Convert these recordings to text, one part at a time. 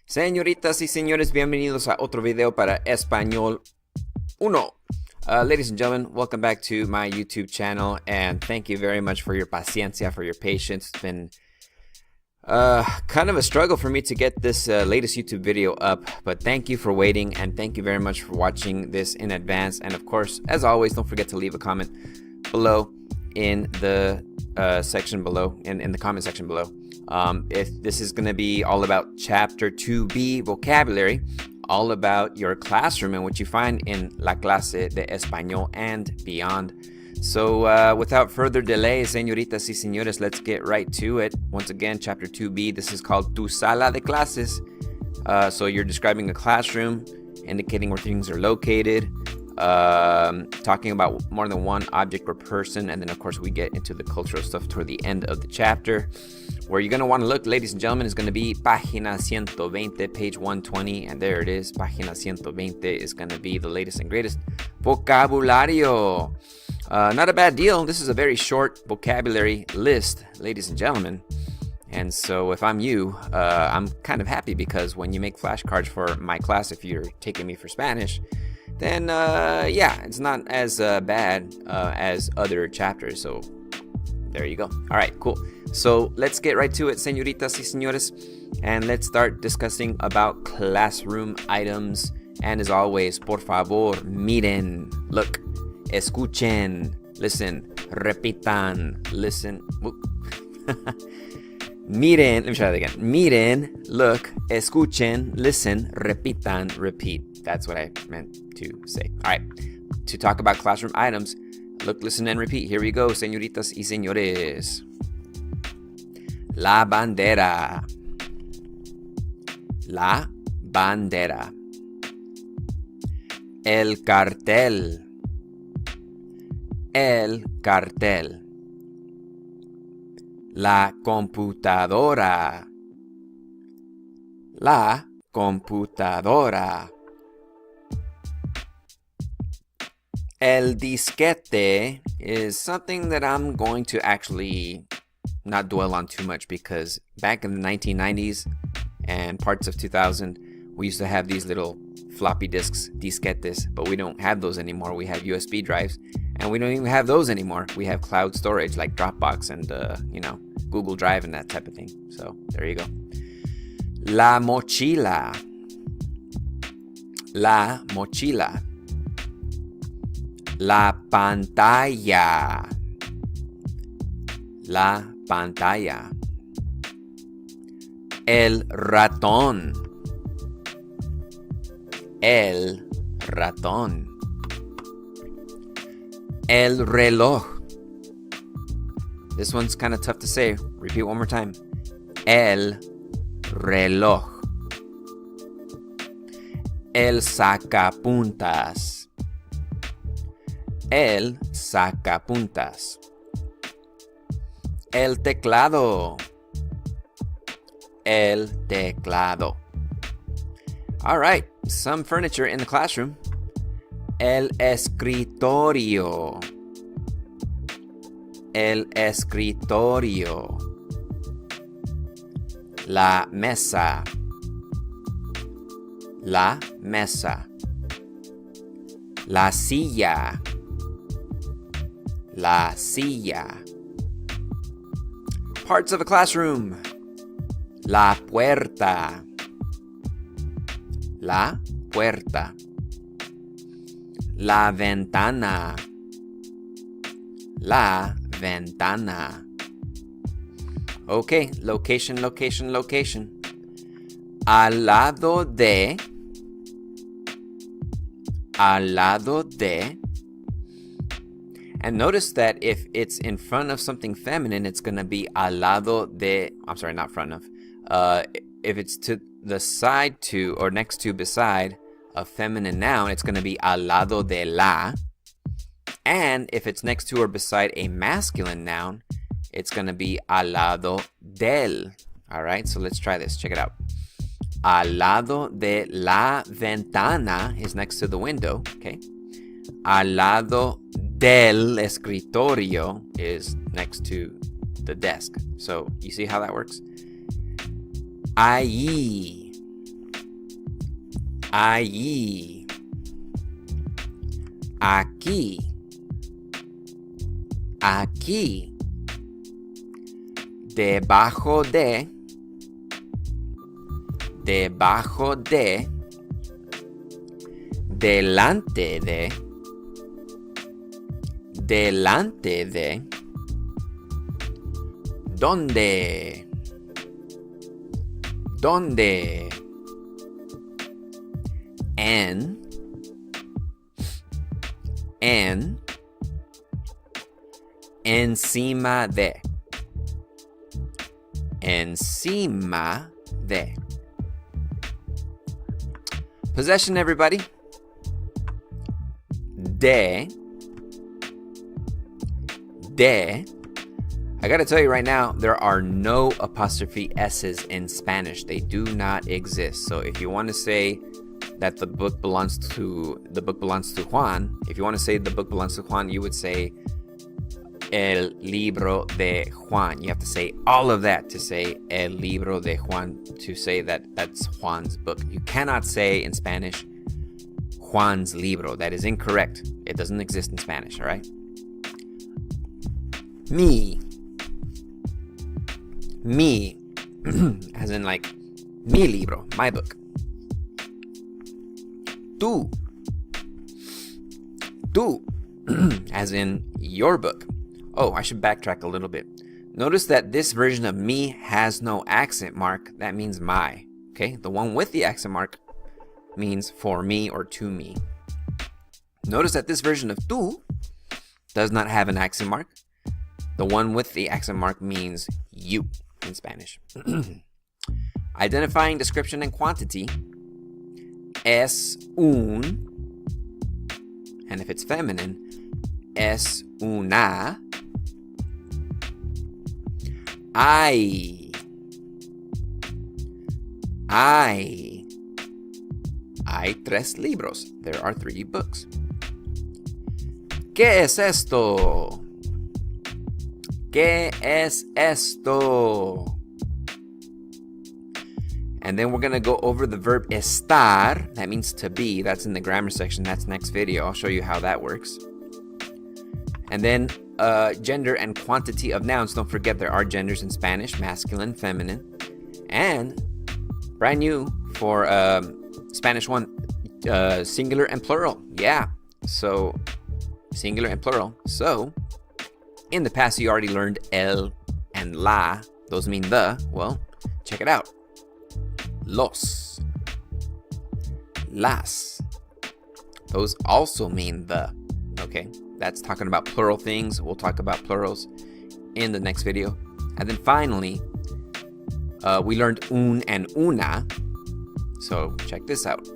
Señoritas y señores, bienvenidos a otro video para Español 1. Ladies and gentlemen, welcome back to my YouTube channel, and thank you very much for your paciencia, for your patience. It's been kind of a struggle for me to get this latest YouTube video up, but thank you for waiting, and thank you very much for watching this in advance. And of course, as always, don't forget to leave a comment below in the section below, in the comment section below. If this is going to be all about Chapter 2B vocabulary, all about your classroom and what you find in La Clase de Español and beyond. So without further delay, señoritas y señores, let's get right to it. Once again, Chapter 2B, this is called Tu Sala de Clases. So you're describing a classroom, indicating where things are located, talking about more than one object or person, and then of course we get into the cultural stuff toward the end of the chapter. Where you're going to want to look, ladies and gentlemen, is going to be página 120, page 120, and there it is. Página 120 is going to be the latest and greatest vocabulario. Not a bad deal. This is a very short vocabulary list, ladies and gentlemen. And so if I'm you, I'm kind of happy, because when you make flashcards for my class, if you're taking me for Spanish, then yeah, it's not as bad as other chapters. So there you go. All right, cool. So let's get right to it, señoritas y señores, and let's start discussing about classroom items. And as always, por favor, miren, look, escuchen, listen, repitan, listen. Miren, let me try that again. Miren, look, escuchen, listen, repitan, repeat. That's what I meant to say. All right, to talk about classroom items, look, listen, and repeat. Here we go, señoritas y señores. La bandera. La bandera. El cartel. El cartel. La computadora. La computadora. El disquete is something that I'm going to actually not dwell on too much, because back in the 1990s and parts of 2000, we used to have these little floppy disks, disquetes, but we don't have those anymore. We have USB drives, and we don't even have those anymore. We have cloud storage like Dropbox and Google Drive and that type of thing. So there you go. La mochila. La mochila. La pantalla. La pantalla. El ratón. El ratón. El reloj. This one's kind of tough to say. Repeat one more time. El reloj. El sacapuntas. El sacapuntas. El teclado. El teclado. All right, some furniture in the classroom. El escritorio. El escritorio. La mesa. La mesa. La silla. La silla. Parts of a classroom. La puerta. La puerta. La ventana. La ventana. Okay, location, location, location. Al lado de. Al lado de. And notice that if it's in front of something feminine, it's going to be al lado de. I'm sorry, not front of. If it's to the side to or next to, beside a feminine noun, it's going to be al lado de la. And if it's next to or beside a masculine noun, it's going to be al lado del. All right, so let's try this. Check it out. Al lado de la ventana is next to the window. Okay. Al lado del escritorio is next to the desk. So you see how that works? Ahí. Allí. Aquí. Aquí. Debajo de. Debajo de. Delante de. Delante de. ¿Dónde? ¿Dónde? En. Encima de. Encima de. Possession, everybody. De. I gotta tell you right now, there are no apostrophe S's in Spanish. They do not exist. So if you want to say that the book belongs to Juan, if you want to say the book belongs to Juan, you would say el libro de Juan. You have to say all of that to say el libro de Juan, to say that that's Juan's book. You cannot say in Spanish Juan's libro. That is incorrect. It doesn't exist in Spanish, all right? Me, as in like mi libro, my book. Tú, as in your book. Oh, I should backtrack a little bit. Notice that this version of me has no accent mark. That means my, okay? The one with the accent mark means for me or to me. Notice that this version of tú does not have an accent mark. The one with the accent mark means you in Spanish. Identifying description and quantity. Es un, and if it's feminine, es una. Hay tres libros. There are 3 books. ¿Qué es esto? ¿Qué es esto? And then we're going to go over the verb estar. That means to be. That's in the grammar section. That's next video. I'll show you how that works. And then gender and quantity of nouns. Don't forget there are genders in Spanish, masculine, feminine. And brand new for Spanish 1, singular and plural. Yeah. So singular and plural. So in the past, you already learned el and la. Those mean the. Well, check it out. Los. Las. Those also mean the. Okay? That's talking about plural things. We'll talk about plurals in the next video. And then finally, we learned un and una. So check this out.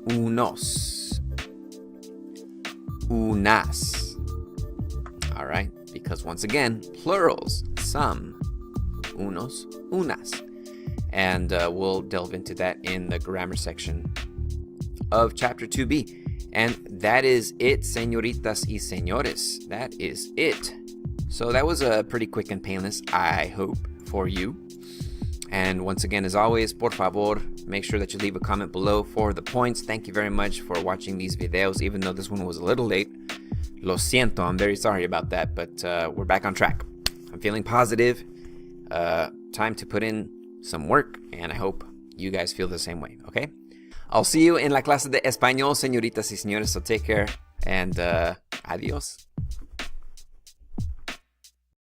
Unos. Unas. All right? Because once again, plurals, some, unos, unas. And we'll delve into that in the grammar section of chapter 2b. And that is it, señoritas y señores. That is it. So that was pretty quick and painless, I hope, for you. And once again, as always, por favor, make sure that you leave a comment below for the points. Thank you very much for watching these videos, even though this one was a little late. Lo siento, I'm very sorry about that, but we're back on track. I'm feeling positive. Time to put in some work, and I hope you guys feel the same way, okay? I'll see you in la clase de español, señoritas y señores, so take care, and adios.